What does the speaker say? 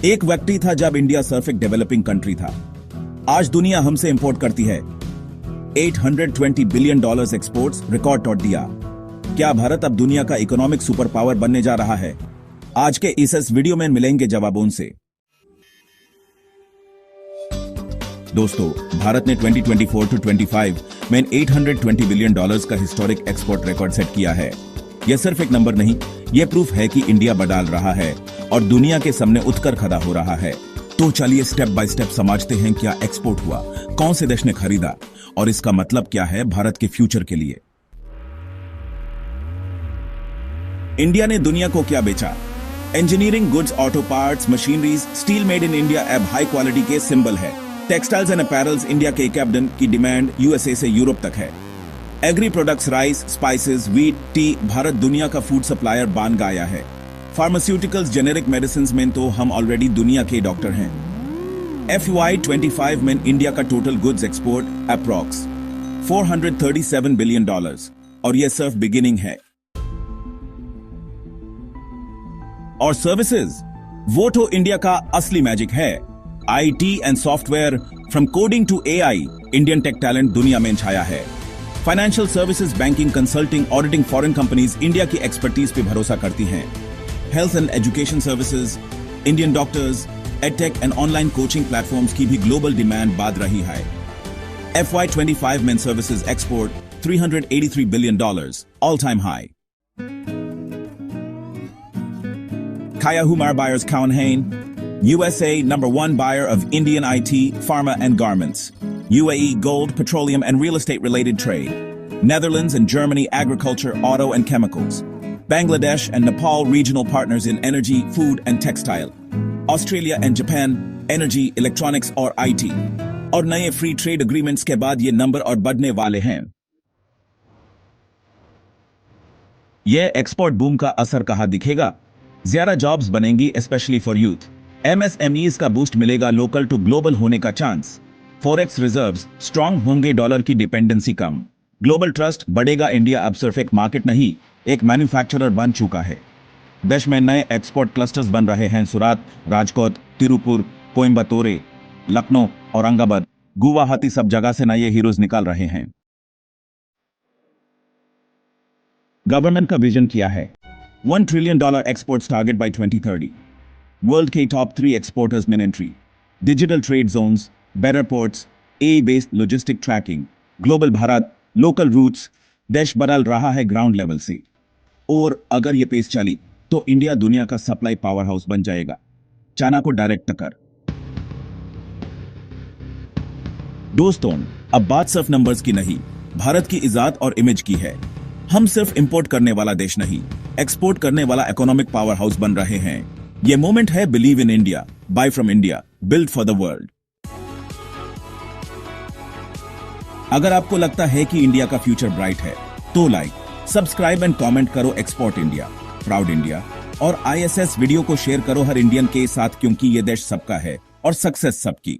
एक व्यक्ति था जब इंडिया सिर्फ एक डेवलपिंग कंट्री था। आज दुनिया हमसे इंपोर्ट करती है। 820 बिलियन डॉलर्स एक्सपोर्ट्स रिकॉर्ड तोड़ दिया। क्या भारत अब दुनिया का इकोनॉमिक सुपर पावर बनने जा रहा है? आज के इस वीडियो में मिलेंगे जवाबों से। दोस्तों, भारत ने 2024 टू 25 में 820 बिलियन डॉलर्स का हिस्टोरिक एक्सपोर्ट रिकॉर्ड सेट किया है। यह सिर्फ एक नंबर नहीं, यह प्रूफ है कि इंडिया बदल रहा है और दुनिया के सामने उठकर खड़ा हो रहा है। तो चलिए स्टेप बाय स्टेप समझते हैं क्या एक्सपोर्ट हुआ, कौन से देश ने खरीदा और इसका मतलब क्या है भारत के फ्यूचर के लिए। इंडिया ने दुनिया को क्या बेचा? Engineering goods, auto parts, machineries, steel made in India अब हाई क्वालिटी के सिंबल है। टेक्सटाइल्स एंड अपैरल्स, इंडिया के कैप्टन की डिमांड यूएसए से यूरोप तक है। Agri products, rice, spices, wheat, tea, Bharat दुनिया का फूड सप्लायर बन गया है। फार्मास्यूटिकल्स, जेनेरिक मेडिसिन में तो हम ऑलरेडी दुनिया के डॉक्टर हैं। FY25 में इंडिया का total goods export approx $437 billion और यह सिर्फ बिगिनिंग है। और सर्विसेज, वो तो इंडिया का असली मैजिक है। IT and software, from coding to AI, Indian tech talent दुनिया में छाया है। Financial services, banking, consulting, auditing, foreign companies India की एक्सपर्टीज पे भरोसा करती हैं। Health and education services, Indian doctors, edtech and online coaching platforms की भी ग्लोबल डिमांड बढ़ रही है। FY25 में services export $383 billion, all time high. Kaya Humar buyers Cowan Hain, USA #1 buyer of Indian IT, pharma and garments. UAE gold, petroleum and real estate related trade. Netherlands and Germany agriculture, auto and chemicals. Bangladesh and Nepal regional partners in energy, food and textile. Australia and Japan energy, electronics और IT. और नए free trade agreements के बाद ये number और बढ़ने वाले हैं। यह एक्सपोर्ट बूम का असर कहां दिखेगा? ज्यादा जॉब्स बनेंगी, स्पेशली फॉर यूथ। MSMEs का बूस्ट मिलेगा, लोकल टू ग्लोबल होने का चांस। फॉरेक्स रिजर्व्स स्ट्रांग होंगे, डॉलर की डिपेंडेंसी कम। ग्लोबल ट्रस्ट बढ़ेगा, इंडिया अब सिर्फ एक मार्केट नहीं, एक मैन्युफैक्चरर बन चुका है। देश में नए एक्सपोर्ट क्लस्टर्स बन रहे हैं। सूरत, राजकोट, तिरुपुर, कोयम्बतूर, लखनऊ, औरंगाबाद, गुवाहाटी, सब जगह से नए हीरोज निकाल रहे हैं। गवर्नमेंट का विजन क्या है? $1 trillion exports target by 2030. World के top 3 exporters में entry. Digital trade zones, better ports, AI-based logistic tracking. Global Bharat, local routes. देश बदल रहा है ग्राउंड लेवल से। और अगर ये पेस चली तो इंडिया दुनिया का सप्लाई पावर हाउस बन जाएगा, चाइना को डायरेक्ट टक्कर। दोस्तों, अब बात सिर्फ नंबर्स की नहीं, भारत की इज्जत और इमेज की है। हम सिर्फ इंपोर्ट करने वाला देश नहीं, एक्सपोर्ट करने वाला इकोनॉमिक पावर हाउस बन रहे हैं। यह मोमेंट है believe in India, buy from India, build for the world. अगर आपको लगता है कि इंडिया का फ्यूचर ब्राइट है तो लाइक, सब्सक्राइब एंड कमेंट करो। Export India, proud India. और ISS वीडियो को शेयर करो हर इंडियन के साथ, क्योंकि यह देश सबका है और सक्सेस सबकी।